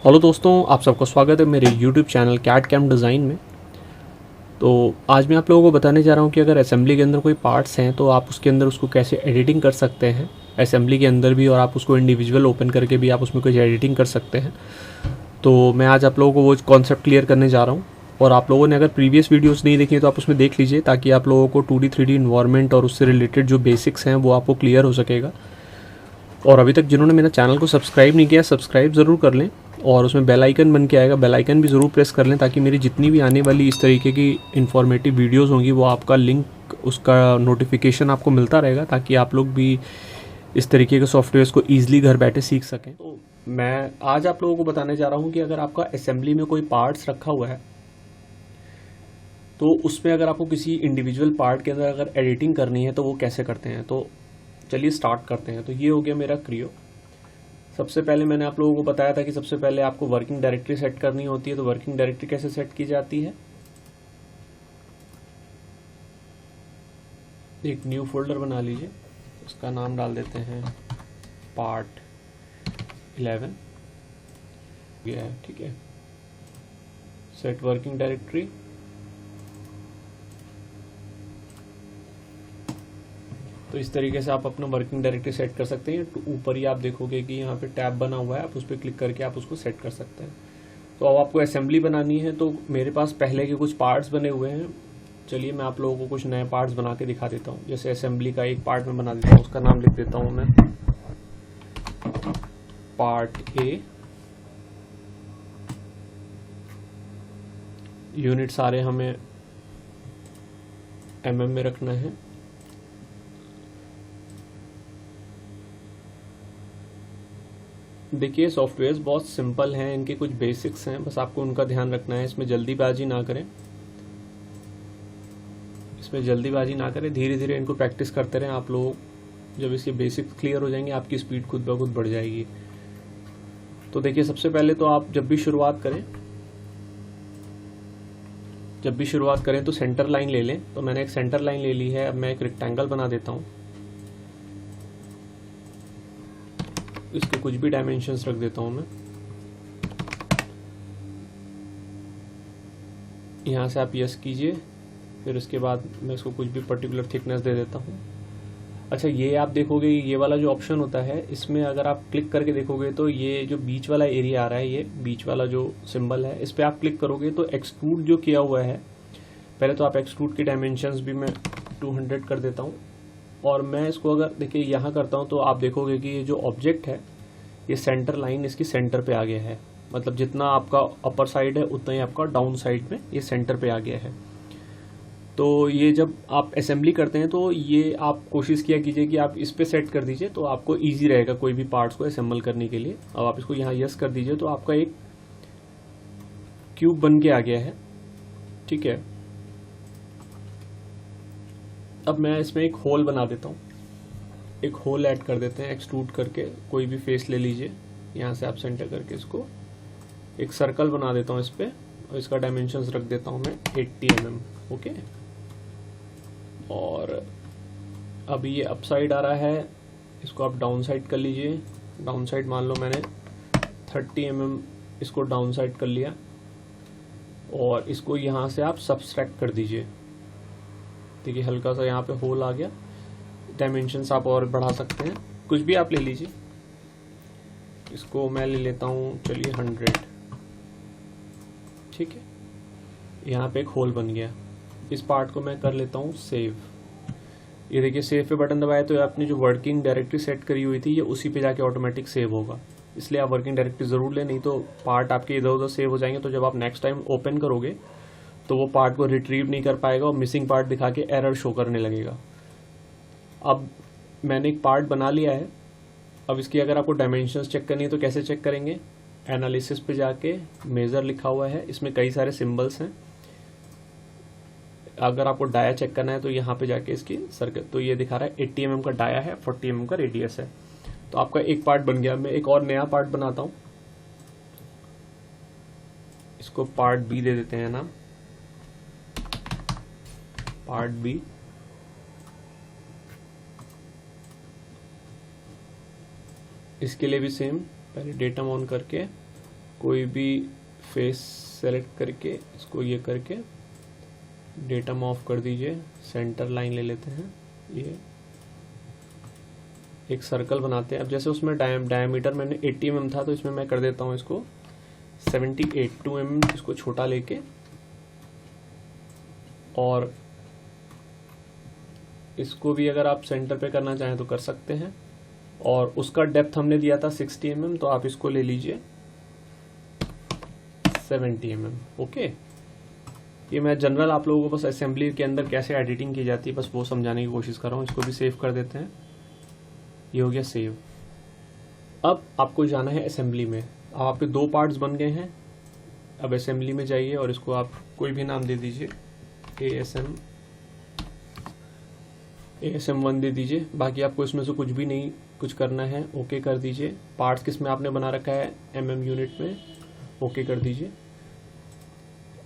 Hello दोस्तों, आप सबका स्वागत है मेरे YouTube channel CAD CAM design में। तो आज मैं आप लोगों को बताने जा रहा हूँ कि अगर असेंबली के अंदर कोई पार्ट्स हैं तो आप उसके अंदर उसको कैसे एडिटिंग कर सकते हैं असेंबली के अंदर भी, और आप उसको इंडिविजुअल ओपन करके भी आप उसमें कुछ एडिटिंग कर सकते हैं। तो मैं आज आप लोगों को वो कॉन्सेप्ट क्लियर करने जा रहा हूँ। और आप लोगों ने अगर प्रीवियस वीडियोस नहीं देखी तो आप उसमें देख लीजिए, ताकि आप लोगों को 2D 3D इन्वायरमेंट और उससे रिलेटेड जो बेसिक्स हैं वो आपको क्लियर हो सकेगा। और अभी तक जिन्होंने मेरा चैनल को सब्सक्राइब नहीं किया, सब्सक्राइब ज़रूर कर लें और उसमें बेल आइकन बन के आएगा, बेल आइकन भी ज़रूर प्रेस कर लें, ताकि मेरी जितनी भी आने वाली इस तरीके की इन्फॉर्मेटिव वीडियोस होंगी वो आपका लिंक, उसका नोटिफिकेशन आपको मिलता रहेगा, ताकि आप लोग भी इस तरीके के सॉफ्टवेयर्स को ईजिली घर बैठे सीख सकें। तो मैं आज आप लोगों को बताने जा रहा हूँ कि अगर आपका असेंबली में कोई पार्ट्स रखा हुआ है तो उसमें अगर आपको किसी इंडिविजुअल पार्ट के अंदर अगर एडिटिंग करनी है तो वो कैसे करते हैं। तो चलिए स्टार्ट करते हैं। तो ये हो गया मेरा क्रियो। सबसे पहले मैंने आप लोगों को बताया था कि सबसे पहले आपको वर्किंग डायरेक्टरी सेट करनी होती है। तो वर्किंग डायरेक्टरी कैसे सेट की जाती है, एक न्यू फोल्डर बना लीजिए, उसका नाम डाल देते हैं पार्ट 11। यह है, ठीक है। Set working directory. तो इस तरीके से आप अपना वर्किंग डायरेक्टरी सेट कर सकते हैं। तो ऊपर ही आप देखोगे कि यहाँ पे टैब बना हुआ है, आप उस पर क्लिक करके आप उसको सेट कर सकते हैं। तो अब आपको असेंबली बनानी है। तो मेरे पास पहले के कुछ पार्ट्स बने हुए हैं। चलिए मैं आप लोगों को कुछ नए पार्ट्स बना के दिखा देता हूँ। जैसे असेंबली का एक पार्ट मैं बना देता हूँ, उसका नाम लिख देता हूँ मैं पार्ट ए। यूनिट सारे हमें mm में रखना है। देखिए सॉफ्टवेयर्स बहुत सिंपल हैं, इनके कुछ बेसिक्स हैं, बस आपको उनका ध्यान रखना है। इसमें जल्दीबाजी ना करें, धीरे धीरे इनको प्रैक्टिस करते रहें। आप लोग जब इसके बेसिक्स क्लियर हो जाएंगे आपकी स्पीड खुद ब खुद बढ़ जाएगी। तो देखिए सबसे पहले तो आप जब भी शुरुआत करें तो सेंटर लाइन ले लें। तो मैंने एक सेंटर लाइन ले ली है। अब मैं एक रेक्टेंगल बना देता हूँ, इसके कुछ भी डायमेंशंस रख देता हूं मैं। यहां से आप यस कीजिए, फिर उसके बाद मैं इसको कुछ भी पर्टिकुलर थिकनेस दे देता हूं। अच्छा, ये आप देखोगे ये वाला जो ऑप्शन होता है, इसमें अगर आप क्लिक करके देखोगे तो ये जो बीच वाला एरिया आ रहा है, ये बीच वाला जो सिंबल है, इस पर आप क्लिक करोगे तो एक्सट्रूड जो किया हुआ है, पहले तो आप एक्सट्रूड की डायमेंशंस भी मैं 200 कर देता हूँ। और मैं इसको अगर देखिए यहाँ करता हूँ तो आप देखोगे कि ये जो ऑब्जेक्ट है, ये सेंटर लाइन इसकी सेंटर पे आ गया है। मतलब जितना आपका अपर साइड है उतना ही आपका डाउन साइड में ये सेंटर पे आ गया है। तो ये जब आप असेंबली करते हैं तो ये आप कोशिश किया कीजिए कि आप इस पे सेट कर दीजिए, तो आपको इजी रहेगा कोई भी पार्ट्स को असेंबल करने के लिए। अब आप इसको यहाँ यस कर दीजिए तो आपका एक क्यूब बन के आ गया है, ठीक है। अब मैं इसमें एक होल बना देता हूँ, एक होल ऐड कर देते हैं एक्सट्रूड करके। कोई भी फेस ले लीजिए, यहाँ से आप सेंटर करके इसको एक सर्कल बना देता हूँ इस पे, और इसका डायमेंशंस रख देता हूँ मैं 80 mm, ओके। और अभी ये अप साइड आ रहा है, इसको आप डाउन साइड कर लीजिए। डाउन साइड मान लो मैंने 30 mm इसको डाउन साइड कर लिया, और इसको यहाँ से आप सब्सट्रैक्ट कर दीजिए। देखिए हल्का सा यहाँ पे होल आ गया। डायमेंशंस आप और बढ़ा सकते हैं, कुछ भी आप ले लीजिए। इसको मैं ले लेता हूँ, चलिए 100, ठीक है। यहाँ पे एक होल बन गया। इस पार्ट को मैं कर लेता हूँ सेव। ये देखिए सेव पे बटन दबाया तो आपने जो वर्किंग डायरेक्टरी सेट करी हुई थी ये उसी पे जाके ऑटोमेटिक सेव होगा। इसलिए आप वर्किंग डायरेक्टरी ज़रूर लें, नहीं तो पार्ट आपके इधर उधर सेव हो जाएंगे। तो जब आप नेक्स्ट टाइम ओपन करोगे तो वो पार्ट को रिट्रीव नहीं कर पाएगा और मिसिंग पार्ट दिखा के एरर शो करने लगेगा। अब मैंने एक पार्ट बना लिया है। अब इसकी अगर आपको डायमेंशंस चेक करनी है तो कैसे चेक करेंगे, एनालिसिस पे जाके मेजर लिखा हुआ है, इसमें कई सारे सिंबल्स हैं। अगर आपको डाया चेक करना है तो यहाँ पे जाके इसकी सर्कल, तो ये दिखा रहा है 80 mm का डाया है, 40 mm का रेडियस है। तो आपका एक पार्ट बन गया। मैं एक और नया पार्ट बनाता हूँ, इसको पार्ट बी दे देते हैं नाम, पार्ट बी। इसके लिए भी सेम, पहले डेटा ऑन करके कोई भी फेस सेलेक्ट करके इसको ये करके डेटम ऑफ कर दीजिए। सेंटर लाइन ले लेते हैं, ये एक सर्कल बनाते हैं। अब जैसे उसमें डायमीटर मैंने 80 mm था, तो इसमें मैं कर देता हूँ इसको 78 2 mm, इसको छोटा लेके, और इसको भी अगर आप सेंटर पे करना चाहें तो कर सकते हैं। और उसका डेप्थ हमने दिया था 60 mm, तो आप इसको ले लीजिए 70 mm। ओके, ये मैं जनरल आप लोगों को बस असेंबली के अंदर कैसे एडिटिंग की जाती है बस वो समझाने की कोशिश कर रहा हूँ। इसको भी सेव कर देते हैं, ये हो गया सेव। अब आपको जाना है असेंबली में। अब आपके 2 पार्ट्स बन गए हैं। अब असेंबली में जाइए और इसको आप कोई भी नाम दे दीजिए, ASM1 दे दीजिए। बाकी आपको इसमें से कुछ भी नहीं कुछ करना है, ओके कर दीजिए। पार्ट्स किस में आपने बना रखा है, mm यूनिट में, ओके कर दीजिए।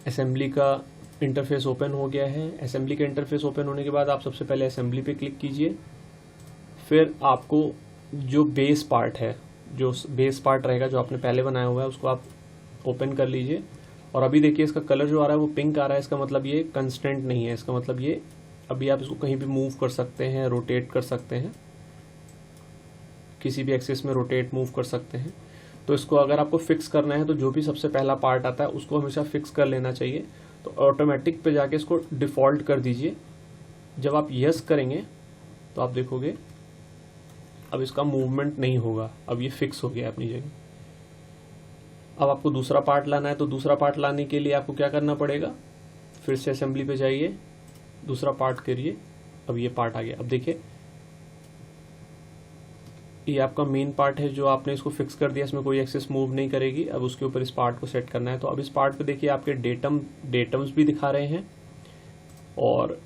असेंबली का इंटरफेस ओपन हो गया है। असेंबली का इंटरफेस ओपन होने के बाद आप सबसे पहले असेंबली पे क्लिक कीजिए। फिर आपको जो बेस पार्ट है, जो बेस पार्ट रहेगा जो आपने पहले बनाया हुआ है, उसको आप ओपन कर लीजिए। और अभी देखिए इसका कलर जो आ रहा है वो पिंक आ रहा है। इसका मतलब ये कंस्टेंट नहीं है, इसका मतलब ये अभी आप इसको कहीं भी मूव कर सकते हैं, रोटेट कर सकते हैं, किसी भी एक्सिस में रोटेट मूव कर सकते हैं। तो इसको अगर आपको फिक्स करना है तो जो भी सबसे पहला पार्ट आता है उसको हमेशा फिक्स कर लेना चाहिए। तो ऑटोमेटिक पे जाके इसको डिफ़ॉल्ट कर दीजिए। जब आप यस करेंगे तो आप देखोगे अब इसका मूवमेंट नहीं होगा, अब ये फिक्स हो गया अपनी जगह। अब आपको दूसरा पार्ट लाना है, तो दूसरा पार्ट लाने के लिए आपको क्या करना पड़ेगा, फिर से असेंबली पे जाइए, दूसरा पार्ट करिए। अब ये पार्ट आ गया। अब देखिए ये आपका मेन पार्ट है जो आपने इसको फिक्स कर दिया, इसमें कोई एक्सेस मूव नहीं करेगी। अब उसके ऊपर इस पार्ट को सेट करना है। तो अब इस पार्ट पे देखिए आपके डेटम्स भी दिखा रहे हैं, और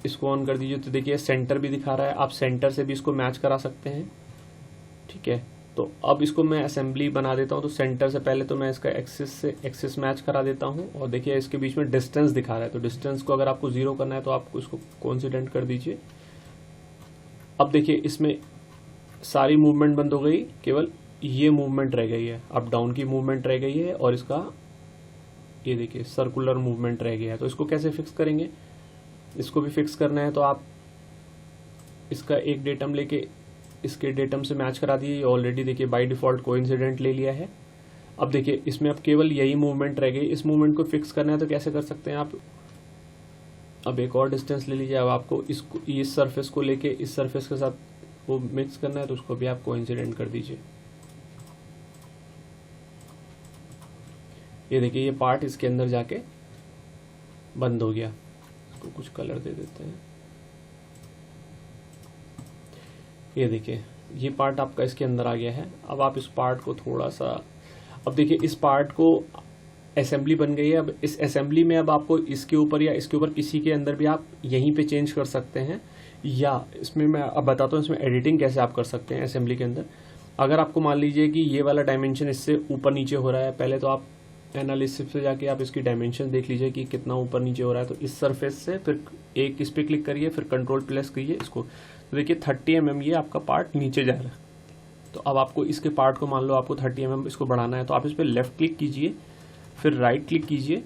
इसको ऑन कर दीजिए तो देखिए सेंटर भी दिखा रहा है। आप सेंटर से भी इसको मैच करा सकते हैं, ठीक है। तो अब इसको मैं असेंबली बना देता हूँ। तो सेंटर से पहले तो मैं इसका एक्सिस से एक्सिस मैच करा देता हूँ, और देखिए इसके बीच में डिस्टेंस दिखा रहा है। तो डिस्टेंस को अगर आपको 0 करना है तो आपको इसको कोइंसिडेंट कर दीजिए। अब देखिए इसमें सारी मूवमेंट बंद हो गई, केवल ये मूवमेंट रह गई है, अप डाउन की मूवमेंट रह गई है, और इसका ये देखिए सर्कुलर मूवमेंट रह गया है। तो इसको कैसे फिक्स करेंगे, इसको भी फिक्स करना है। तो आप इसका एक डेटम लेके इसके डेटम से मैच करा दिए। ऑलरेडी देखिए बाय डिफॉल्ट कोइंसिडेंट ले लिया है। अब देखिए इसमें अब केवल यही मूवमेंट रह गई। इस मूवमेंट को फिक्स करना है तो कैसे कर सकते हैं आप, अब एक और डिस्टेंस ले लीजिए। अब आपको इसको इस सरफेस को लेके इस सरफेस के साथ वो मिक्स करना है, तो उसको भी आप कोइंसिडेंट कर दीजिए। ये देखिए ये पार्ट इसके अंदर जाके बंद हो गया। इसको कुछ कलर दे देते हैं। ये देखिए ये पार्ट आपका इसके अंदर आ गया है। अब आप इस पार्ट को थोड़ा सा, अब देखिए इस पार्ट को असेंबली बन गई है। अब इस असेंबली में अब आपको इसके ऊपर या इसके ऊपर किसी के अंदर भी आप यहीं पे चेंज कर सकते हैं, या इसमें मैं अब बताता हूँ इसमें एडिटिंग कैसे आप कर सकते हैं असेंबली के अंदर। अगर आपको मान लीजिए कि ये वाला डायमेंशन इससे ऊपर नीचे हो रहा है, पहले तो आप एनालिसिस से जाके आप इसकी डायमेंशन देख लीजिए कि कितना ऊपर नीचे हो रहा है। तो इस सरफेस से फिर एक इस पे क्लिक करिए, फिर कंट्रोल प्लस कीजिए इसको, तो देखिए 30 mm ये आपका पार्ट नीचे जा रहा है। तो अब आपको इसके पार्ट को मान लो आपको 30 mm इसको बढ़ाना है, तो आप इस पर लेफ्ट क्लिक कीजिए, फिर राइट क्लिक कीजिए,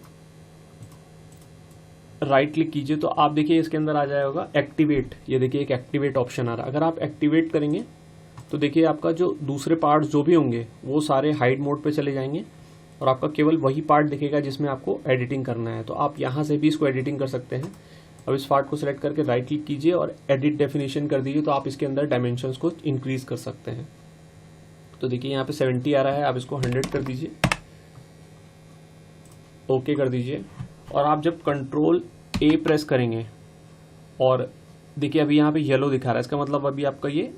राइट क्लिक कीजिए। तो आप देखिए इसके अंदर आ जाएगा एक्टिवेट। ये देखिए एक एक्टिवेट ऑप्शन आ रहा है। अगर आप एक्टिवेट करेंगे तो देखिए आपका जो दूसरे पार्ट जो भी होंगे वो सारे हाइड मोड पे चले जाएंगे, और आपका केवल वही पार्ट दिखेगा जिसमें आपको एडिटिंग करना है। तो आप यहाँ से भी इसको एडिटिंग कर सकते हैं। अब इस पार्ट को सिलेक्ट करके राइट क्लिक कीजिए और एडिट डेफिनेशन कर दीजिए, तो आप इसके अंदर डायमेंशंस को इंक्रीज कर सकते हैं। तो देखिए यहाँ पे 70 आ रहा है, आप इसको 100 कर दीजिए, ओके कर दीजिए। और आप जब कंट्रोल A प्रेस करेंगे और देखिए अभी यहाँ पे येलो दिखा रहा है, इसका मतलब अभी आपका ये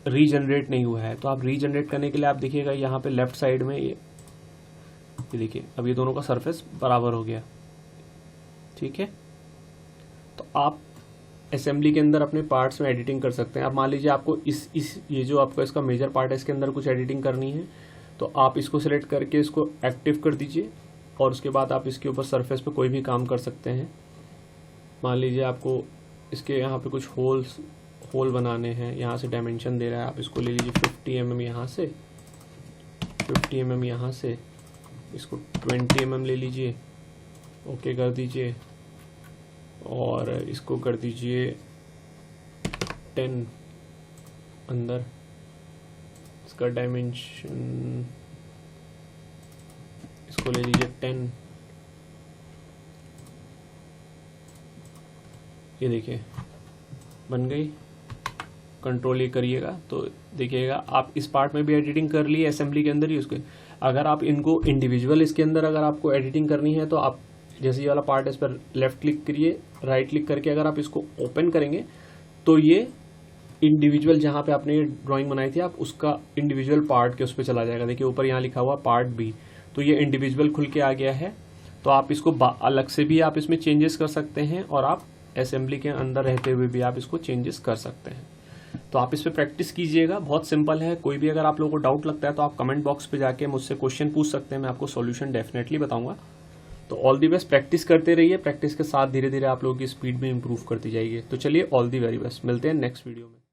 रीजनरेट नहीं हुआ है। तो आप रीजनरेट करने के लिए आप देखिएगा यहाँ पे लेफ्ट साइड में ये देखिए अब ये दोनों का सरफेस बराबर हो गया, ठीक है। तो आप असेंबली के अंदर अपने पार्ट्स में एडिटिंग कर सकते हैं। अब मान लीजिए आपको इस ये जो आपका इसका मेजर पार्ट है इसके अंदर कुछ एडिटिंग करनी है, तो आप इसको सिलेक्ट करके इसको एक्टिव कर दीजिए, और उसके बाद आप इसके ऊपर सरफेस पे कोई भी काम कर सकते हैं। मान लीजिए आपको इसके यहाँ पे कुछ होल बनाने हैं, यहाँ से डायमेंशन दे रहा है, आप इसको ले लीजिए 50 mm यहाँ से, 50 mm यहाँ से, इसको 20 mm ले लीजिए, ओके कर दीजिए, और इसको कर दीजिए 10 अंदर। इसका डायमेंशन इसको ले लीजिए 10। ये देखिए बन गई। कंट्रोल ये करिएगा तो देखिएगा आप इस पार्ट में भी एडिटिंग कर ली असेंबली के अंदर ही उसके। अगर आप इनको इंडिविजुअल इसके अंदर अगर आपको एडिटिंग करनी है तो आप जैसे ये वाला पार्ट है इस पर लेफ्ट क्लिक करिए, राइट क्लिक करके अगर आप इसको ओपन करेंगे तो ये इंडिविजुअल जहाँ पे आपने ये ड्राइंग बनाई थी आप उसका इंडिविजुअल पार्ट के उस पर चला जाएगा। देखिए ऊपर यहाँ लिखा हुआ पार्ट बी, तो ये इंडिविजुअल खुल के आ गया है। तो आप इसको अलग से भी आप इसमें चेंजेस कर सकते हैं और आप असेंबली के अंदर रहते हुए भी आप इसको चेंजेस कर सकते हैं। तो आप इस पर प्रैक्टिस कीजिएगा, बहुत सिंपल है। कोई भी अगर आप लोगों को डाउट लगता है तो आप कमेंट बॉक्स पे जाके मुझसे क्वेश्चन पूछ सकते हैं, मैं आपको सॉल्यूशन डेफिनेटली बताऊंगा। तो ऑल दी बेस्ट, प्रैक्टिस करते रहिए। प्रैक्टिस के साथ धीरे धीरे आप लोगों की स्पीड में इंप्रूव करती जाएगी। तो चलिए ऑल दी वेरी बेस्ट, मिलते हैं नेक्स्ट वीडियो में।